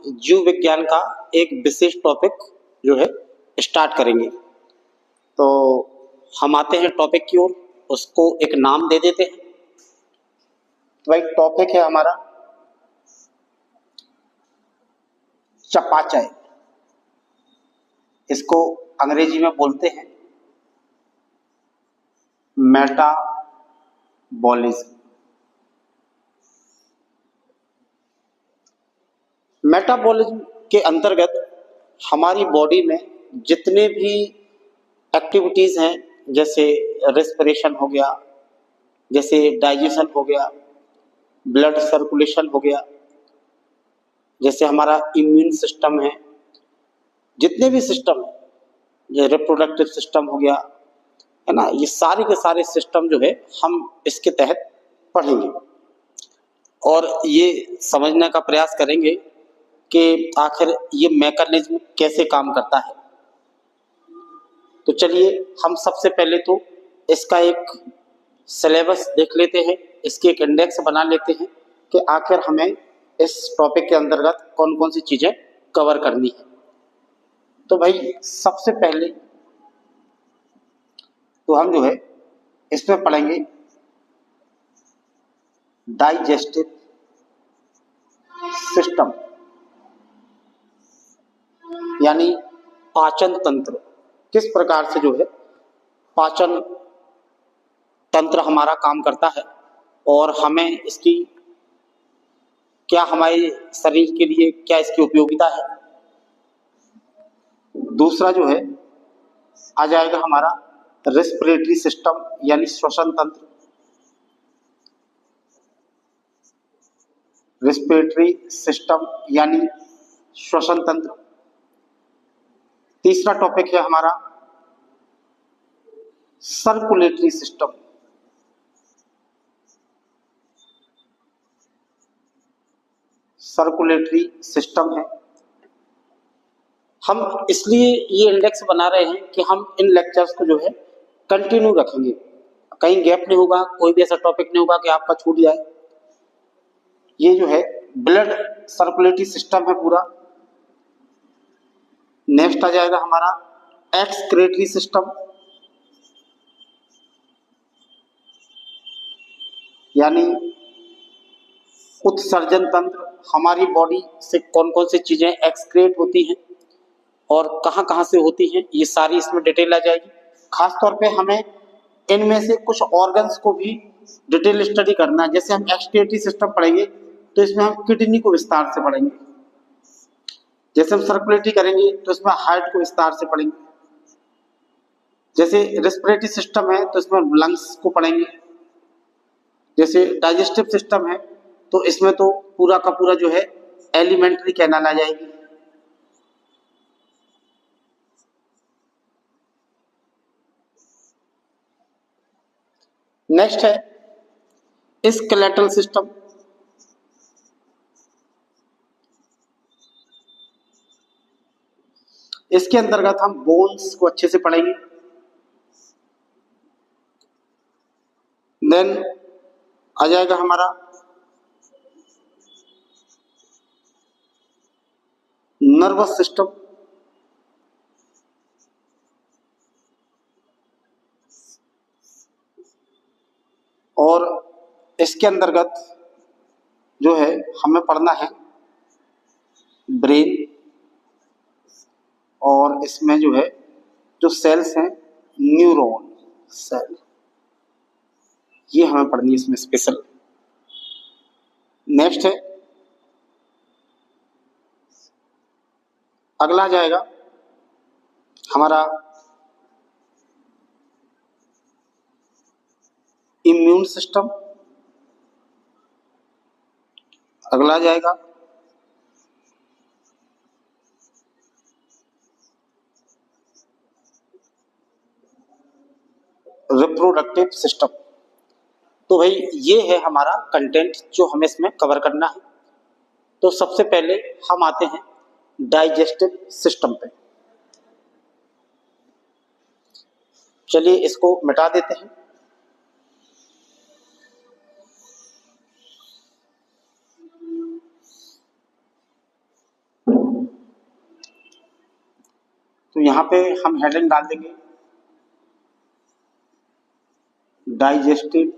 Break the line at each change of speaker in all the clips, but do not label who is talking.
जीव विज्ञान का एक विशेष टॉपिक जो है स्टार्ट करेंगे। तो हम आते हैं टॉपिक की ओर, उसको एक नाम दे देते हैं। तो भाई टॉपिक है हमारा चयापचय। इसको अंग्रेजी में बोलते हैं मेटाबॉलिज्म। मेटाबॉलिज्म के अंतर्गत हमारी बॉडी में जितने भी एक्टिविटीज हैं, जैसे रेस्पिरेशन हो गया, जैसे डाइजेशन हो गया, ब्लड सर्कुलेशन हो गया, जैसे हमारा इम्यून सिस्टम है, जितने भी सिस्टम है, ये रिप्रोडक्टिव सिस्टम हो गया, है ना, ये सारे के सारे सिस्टम जो है हम इसके तहत पढ़ेंगे और ये समझने का प्रयास करेंगे कि आखिर ये मैकेनिज्म कैसे काम करता है। तो चलिए हम सबसे पहले तो इसका एक सिलेबस देख लेते हैं, इसकी एक इंडेक्स बना लेते हैं कि आखिर हमें इस टॉपिक के अंतर्गत कौन कौन सी चीजें कवर करनी है। तो भाई सबसे पहले तो हम जो है इसमें पढ़ेंगे डाइजेस्टिव सिस्टम, यानी पाचन तंत्र। किस प्रकार से जो है पाचन तंत्र हमारा काम करता है और हमें इसकी क्या, हमारे शरीर के लिए क्या इसकी उपयोगिता है। दूसरा जो है आ जाएगा हमारा रेस्पिरेटरी सिस्टम, यानी श्वसन तंत्र। रेस्पिरेटरी सिस्टम यानी श्वसन तंत्र। तीसरा टॉपिक है हमारा सर्कुलेटरी सिस्टम। सर्कुलेटरी सिस्टम है। हम इसलिए ये इंडेक्स बना रहे हैं कि हम इन लेक्चर्स को जो है कंटिन्यू रखेंगे, कहीं गैप नहीं होगा, कोई भी ऐसा टॉपिक नहीं होगा कि आपका छूट जाए। ये जो है ब्लड सर्कुलेटरी सिस्टम है पूरा। नेक्स्ट आ जाएगा हमारा एक्सक्रीटरी सिस्टम, यानी उत्सर्जन तंत्र। हमारी बॉडी से कौन कौन सी चीजें एक्सक्रीट होती हैं और कहां कहां से होती हैं, ये सारी इसमें डिटेल आ जाएगी। खास तौर पे हमें इनमें से कुछ ऑर्गन्स को भी डिटेल स्टडी करना है। जैसे हम एक्सक्रीटरी सिस्टम पढ़ेंगे तो इसमें हम किडनी को विस्तार से पढ़ेंगे। जैसे हम सर्कुलेटरी करेंगे तो इसमें हार्ट को विस्तार से पढ़ेंगे। जैसे रेस्पिरेटरी सिस्टम है तो इसमें लंग्स को पढ़ेंगे। जैसे डाइजेस्टिव सिस्टम है तो इसमें तो पूरा का पूरा जो है एलिमेंट्री कैनाल आ जाएगी। नेक्स्ट है स्केलेटल सिस्टम। इसके अंतर्गत हम बोन्स को अच्छे से पढ़ेंगे। देन आ जाएगा हमारा नर्वस सिस्टम। और इसके अंतर्गत जो है हमें पढ़ना है ब्रेन, और इसमें जो है जो सेल्स हैं न्यूरॉन सेल, ये हमें पढ़नी है इसमें स्पेशल। नेक्स्ट है अगला जाएगा हमारा इम्यून सिस्टम। अगला जाएगा रिप्रोडक्टिव सिस्टम। तो भाई ये है हमारा कंटेंट जो हमें इसमें कवर करना है। तो सबसे पहले हम आते हैं डाइजेस्टिव सिस्टम पे। चलिए इसको मिटा देते हैं। तो यहाँ पे हम हेडिंग डाल देंगे डाइजेस्टिव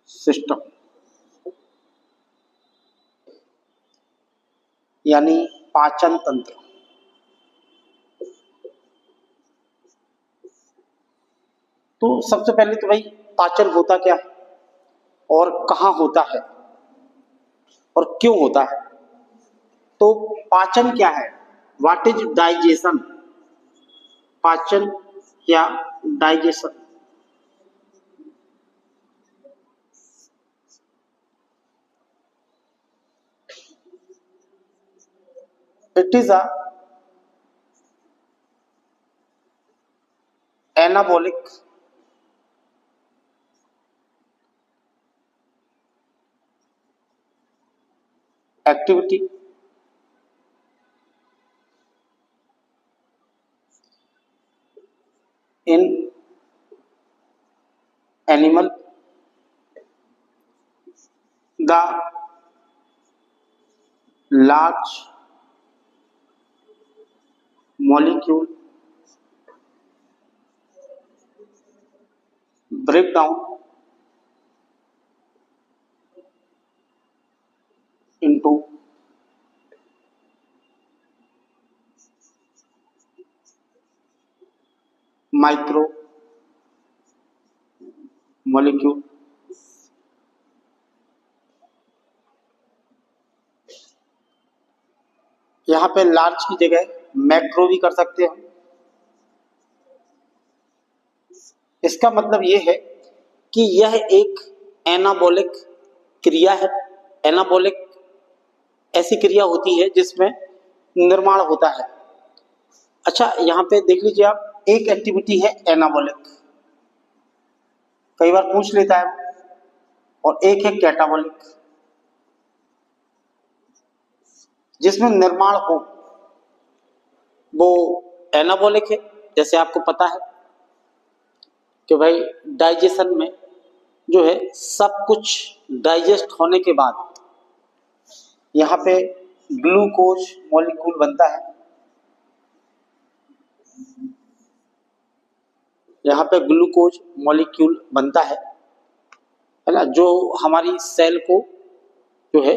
सिस्टम, यानी पाचन तंत्र। तो सबसे पहले तो भाई पाचन होता क्या है और कहाँ होता है और क्यों होता है। तो पाचन क्या है, व्हाट इज डाइजेशन, पाचन या digestion. It is a anabolic activity in animal, the large molecule break down into micro molecule। यहाँ पे लार्ज की जगह मैक्रो भी कर सकते हैं। इसका मतलब ये है कि यह एक एनाबॉलिक क्रिया है। एनाबॉलिक ऐसी क्रिया होती है जिसमें निर्माण होता है। अच्छा, यहाँ पे देख लीजिए आप, एक एक्टिविटी है एनाबॉलिक, कई बार पूछ लेता है, और एक है कैटाबॉलिक जिसमें निर्माण हो, वो एनाबॉलिक है। जैसे आपको पता है कि भाई डाइजेशन में जो है सब कुछ डाइजेस्ट होने के बाद यहाँ पे ग्लूकोज मॉलिक्यूल बनता है। यहाँ पे ग्लूकोज मॉलिक्यूल बनता है ना, जो हमारी सेल को जो है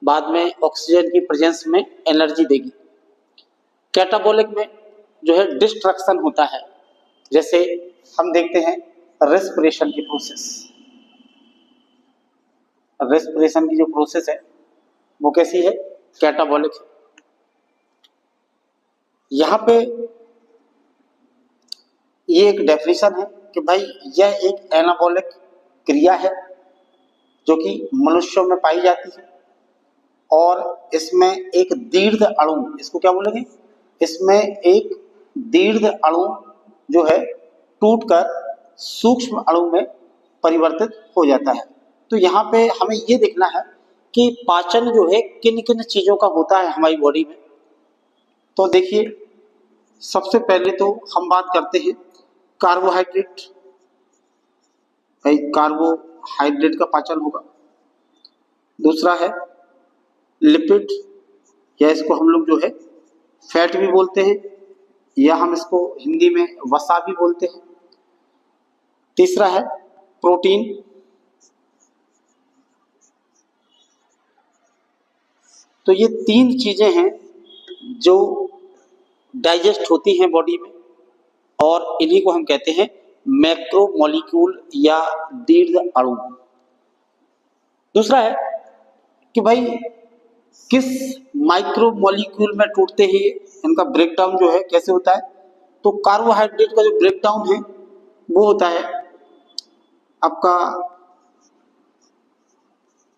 बाद में ऑक्सीजन की प्रेजेंस में एनर्जी देगी। कैटाबॉलिक में जो है डिस्ट्रक्शन होता है। जैसे हम देखते हैं रेस्पिरेशन की प्रोसेस, रेस्पिरेशन की जो प्रोसेस है वो कैसी है, कैटाबॉलिक है। यहाँ पे ये एक डेफिनेशन है कि भाई यह एक एनाबॉलिक क्रिया है जो कि मनुष्यों में पाई जाती है, और इसमें एक दीर्घ अणु, इसको क्या बोलेंगे, इसमें एक दीर्घ अणु जो है टूटकर सूक्ष्म अणु में परिवर्तित हो जाता है। तो यहाँ पे हमें ये देखना है कि पाचन जो है किन किन चीजों का होता है हमारी बॉडी में। तो देखिए, सबसे पहले तो हम बात करते हैं कार्बोहाइड्रेट। भाई कार्बोहाइड्रेट का पाचन होगा। दूसरा है लिपिड, या इसको हम लोग जो है फैट भी बोलते हैं, या हम इसको हिंदी में वसा भी बोलते हैं। तीसरा है प्रोटीन। तो ये तीन चीजें हैं जो डाइजेस्ट होती हैं बॉडी में, और इन्हीं को हम कहते हैं मैक्रो मॉलिक्यूल या दीर्घ अणु। दूसरा है कि भाई किस माइक्रो मॉलिक्यूल में टूटते हैं, इनका ब्रेकडाउन जो है कैसे होता है। तो कार्बोहाइड्रेट का जो ब्रेकडाउन है वो होता है आपका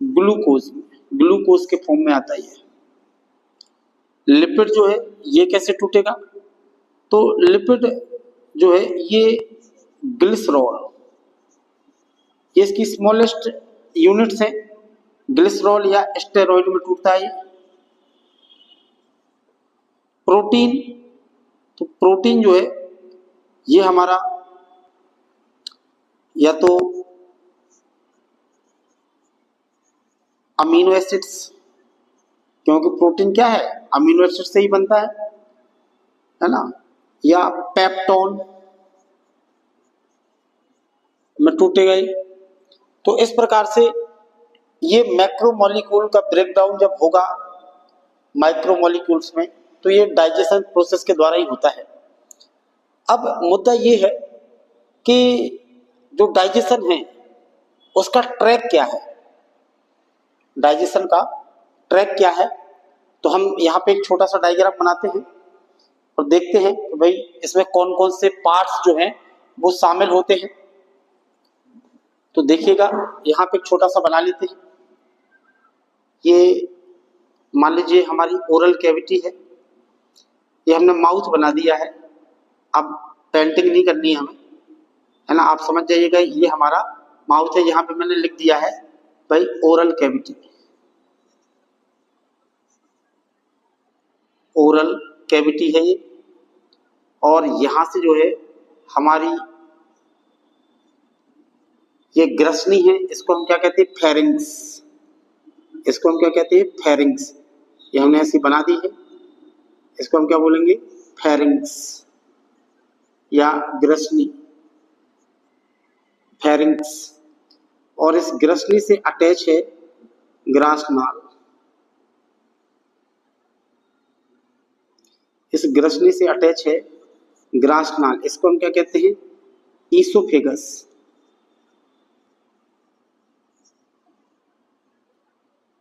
ग्लूकोज, ग्लूकोज के फॉर्म में आता है। लिपिड जो है ये कैसे टूटेगा, तो लिपिड जो है ये ग्लिसरॉल, ये इसकी स्मॉलेस्ट यूनिट्स है, ग्लिसरॉल या स्टेरॉइड में टूटता है। प्रोटीन, तो प्रोटीन जो है ये हमारा या तो अमीनो एसिड्स क्योंकि प्रोटीन क्या है, अमीनो एसिड से ही बनता है ना। या पेप्टोन में टूटेगा ही। तो इस प्रकार से ये मैक्रोमोलिक्यूल का ब्रेकडाउन जब होगा माइक्रोमोलिक्यूल्स में, तो ये डाइजेशन प्रोसेस के द्वारा ही होता है। अब मुद्दा ये है कि जो डाइजेशन है उसका ट्रैक क्या है, डाइजेशन का ट्रैक क्या है। तो हम यहाँ पे एक छोटा सा डायग्राम बनाते हैं और देखते हैं कि भाई इसमें कौन कौन से पार्ट्स जो हैं वो शामिल होते हैं। तो देखिएगा यहाँ पे एक छोटा सा बना लेते हैं। ये मान लीजिए हमारी ओरल कैविटी है, ये हमने माउथ बना दिया है। अब पेंटिंग नहीं करनी है हमें, है ना, आप समझ जाइएगा ये हमारा माउथ है। यहाँ पे मैंने लिख दिया है भाई ओरल कैविटी, ओरल कैविटी है ये। और यहाँ से जो है हमारी ये ग्रसनी है, इसको हम क्या कहते हैं, फेरिंग्स। इसको हम क्या कहते हैं, फेरिंग्स। ये हमने ऐसी बना दी है, इसको हम क्या बोलेंगे, फेरिंग्स या ग्रसनी, फेरिंग्स। और इस ग्रसनी से अटैच है ग्रासनाल। इस ग्रसनी से अटैच है ग्रासनाल, इसको हम क्या कहते हैं, ईसोफेगस।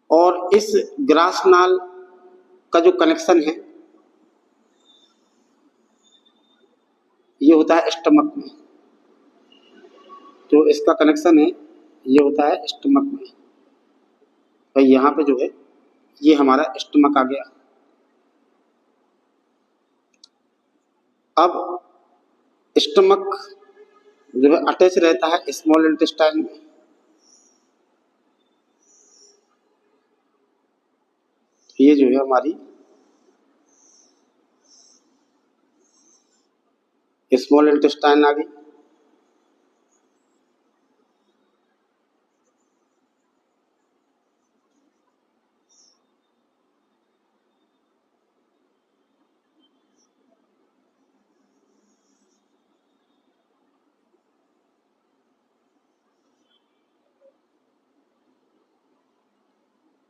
और इस ग्रासनाल का जो कनेक्शन है ये होता है स्टमक में। जो इसका कनेक्शन है ये होता है स्टमक में। भाई यहाँ पे जो है ये हमारा स्टमक आ गया। अब स्टमक जो है अटैच रहता है स्मॉल इंटेस्टाइन में। ये जो है हमारी स्मॉल इंटेस्टाइन आ गई।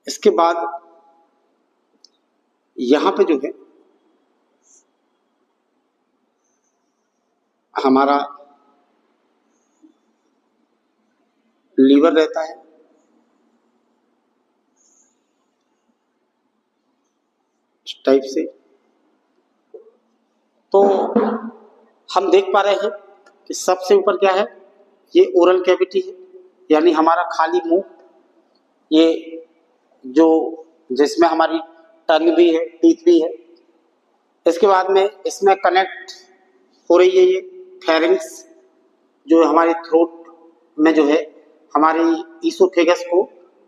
इसके बाद यहाँ पे जो है हमारा लीवर रहता है। इस टाइप से तो हम देख पा रहे हैं कि सबसे ऊपर क्या है, ये ओरल कैविटी है, यानी हमारा खाली मुंह, ये जो जिसमें हमारी टंग भी है, टीथ भी है। इसके बाद में इसमें कनेक्ट हो रही है ये फेरिंग्स, जो हमारे थ्रोट में जो है हमारी ईसोफेगस को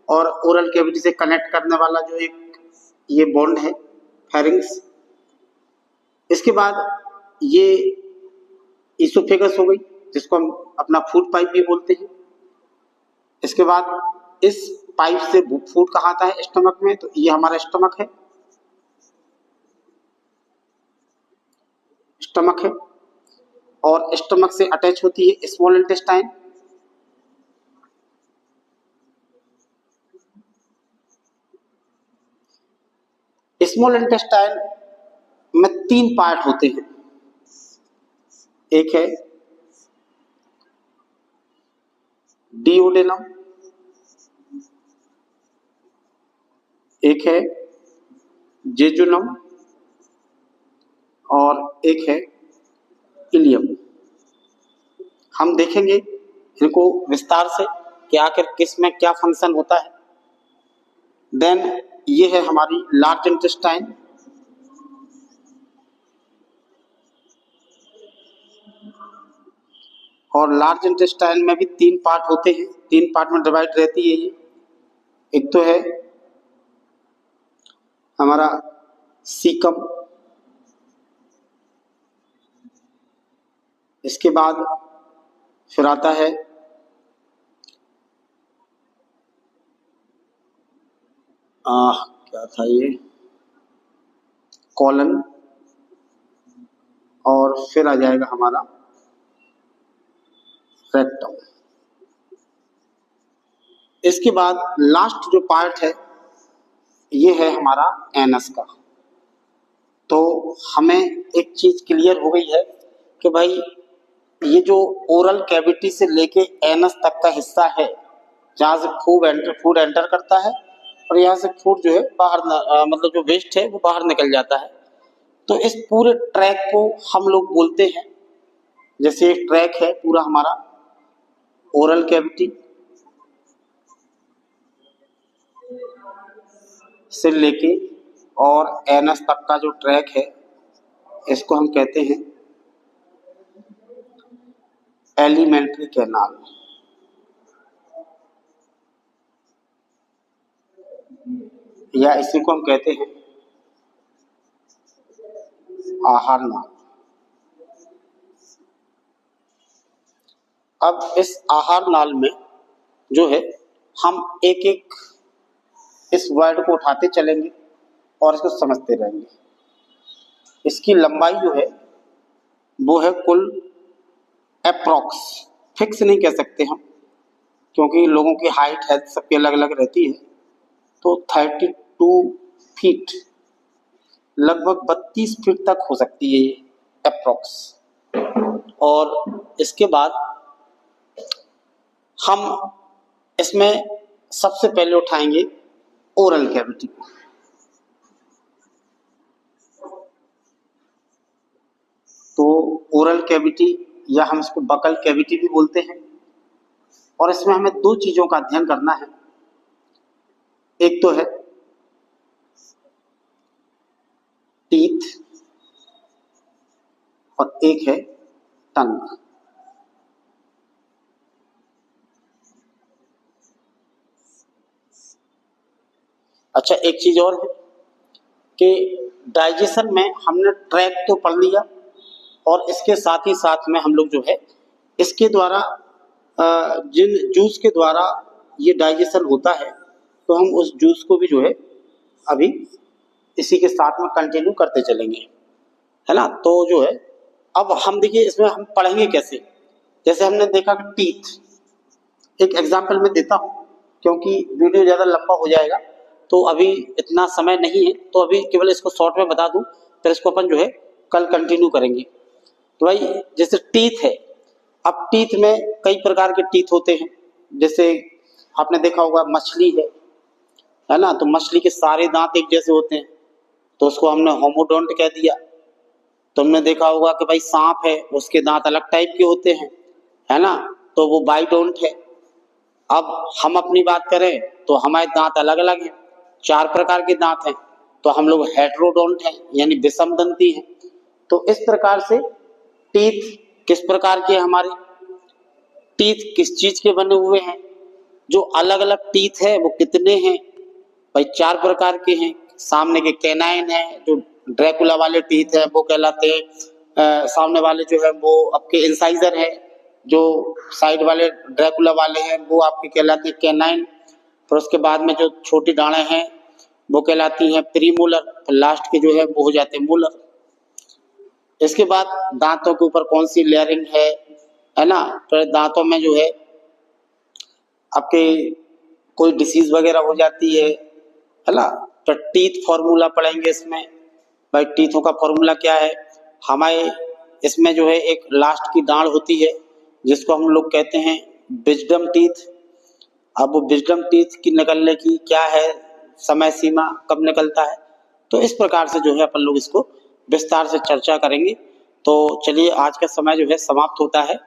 और ओरल कैविटी से कनेक्ट करने वाला जो एक ये बॉन्ड है, फेरिंग्स। इसके बाद ये ईसोफेगस हो गई, जिसको हम अपना फूड पाइप भी बोलते हैं। इसके बाद इस पाइप से फूड कहाँ आता है, स्टमक में। तो ये हमारा स्टमक है, स्टमक है। और स्टमक से अटैच होती है स्मॉल इंटेस्टाइन। स्मॉल इंटेस्टाइन में 3 पार्ट होते हैं। एक है डिओडेनम, एक है जेजुनम और एक है इलियम। हम देखेंगे इनको विस्तार से कि आखिर किस में क्या फंक्शन होता है। देन ये है हमारी लार्ज इंटेस्टाइन, और लार्ज इंटेस्टाइन में भी 3 पार्ट होते हैं, 3 पार्ट में डिवाइड रहती है ये। एक तो है हमारा सीकम, इसके बाद फिर आता है क्या था ये, कॉलन, और फिर आ जाएगा हमारा रेक्टम। इसके बाद लास्ट जो पार्ट है ये है हमारा एनस का। तो हमें एक चीज क्लियर हो गई है कि भाई ये जो ओरल कैविटी से लेके एनस तक का हिस्सा है, जहाँ से फूड एंटर करता है और यहाँ से फूड जो है बाहर मतलब जो वेस्ट है वो बाहर निकल जाता है। तो इस पूरे ट्रैक को हम लोग बोलते हैं, जैसे एक ट्रैक है पूरा हमारा ओरल कैविटी से लेके और एनस तक का जो ट्रैक है इसको हम कहते हैं एलिमेंट्री कैनाल, या इसी को हम कहते हैं आहार नाल। अब इस आहार नाल में जो है हम एक एक इस वर्ड को उठाते चलेंगे और इसको समझते रहेंगे। इसकी लंबाई जो है वो है कुल अप्रॉक्स, फिक्स नहीं कह सकते हम क्योंकि लोगों की हाइट है सबकी अलग अलग रहती है, तो 32 फीट, लगभग 32 फीट तक हो सकती है ये अप्रॉक्स। और इसके बाद हम इसमें सबसे पहले उठाएंगे ओरल कैविटी को। तो ओरल कैविटी या हम इसको बकल कैविटी भी बोलते हैं, और इसमें हमें दो चीजों का अध्ययन करना है। एक तो है टीथ और एक है टंग। अच्छा, एक चीज और है कि डाइजेशन में हमने ट्रैक तो पढ़ लिया और इसके साथ ही साथ में हम लोग जो है इसके द्वारा जिन जूस के द्वारा ये डाइजेशन होता है, तो हम उस जूस को भी जो है अभी इसी के साथ में कंटिन्यू करते चलेंगे, है ना। तो जो है अब हम देखिए इसमें हम पढ़ेंगे कैसे। जैसे हमने देखा कि टीथ, एक एग्जाम्पल मैं देता हूँ क्योंकि वीडियो ज़्यादा लंबा हो जाएगा, तो अभी इतना समय नहीं है, तो अभी केवल इसको शॉर्ट में बता दूं, फिर इसको अपन जो है कल कंटिन्यू करेंगे। तो भाई जैसे टीथ है, अब टीथ में कई प्रकार के टीथ होते हैं। जैसे आपने देखा होगा मछली है ना, तो मछली के सारे दांत एक जैसे होते हैं, तो उसको हमने होमोडोंट कह दिया। तुमने देखा होगा कि भाई सांप है, उसके दांत अलग टाइप के होते हैं, है ना, तो वो बाइडोंट है। अब हम अपनी बात करें तो हमारे दांत अलग अलग हैं, 4 प्रकार के दांत हैं, तो हम लोग हेट्रोडोंट हैं, यानी विषम दंती हैं। तो इस प्रकार से टीथ किस प्रकार के, हमारे टीथ किस चीज के बने हुए हैं, जो अलग अलग टीथ है वो कितने हैं, भाई 4 प्रकार के हैं। सामने के कैनाइन है, जो ड्रैकुला वाले टीथ है वो कहलाते हैं। सामने वाले जो है वो आपके इंसाइजर है, जो साइड वाले ड्रैकुला वाले हैं वो आपके कहलाते हैं कैनाइन। फिर उसके बाद में जो छोटी डाढ़ें हैं वो कहलाती हैं प्रीमोलर, तो लास्ट के जो है वो हो जाते हैं मोलर। इसके बाद दांतों के ऊपर कौन सी लेयरिंग है ना, तो दांतों में जो है आपके कोई डिसीज वगैरह हो जाती है ना, तो टीथ फॉर्मूला पढ़ेंगे इसमें। भाई टीथों का फॉर्मूला क्या है, हमारे इसमें जो है एक लास्ट की दाढ़ होती है जिसको हम लोग कहते हैं विजडम टीथ। अब वो विजडम टीथ की निकलने की क्या है समय सीमा, कब निकलता है, तो इस प्रकार से जो है अपन लोग इसको विस्तार से चर्चा करेंगे। तो चलिए आज का समय जो है समाप्त होता है।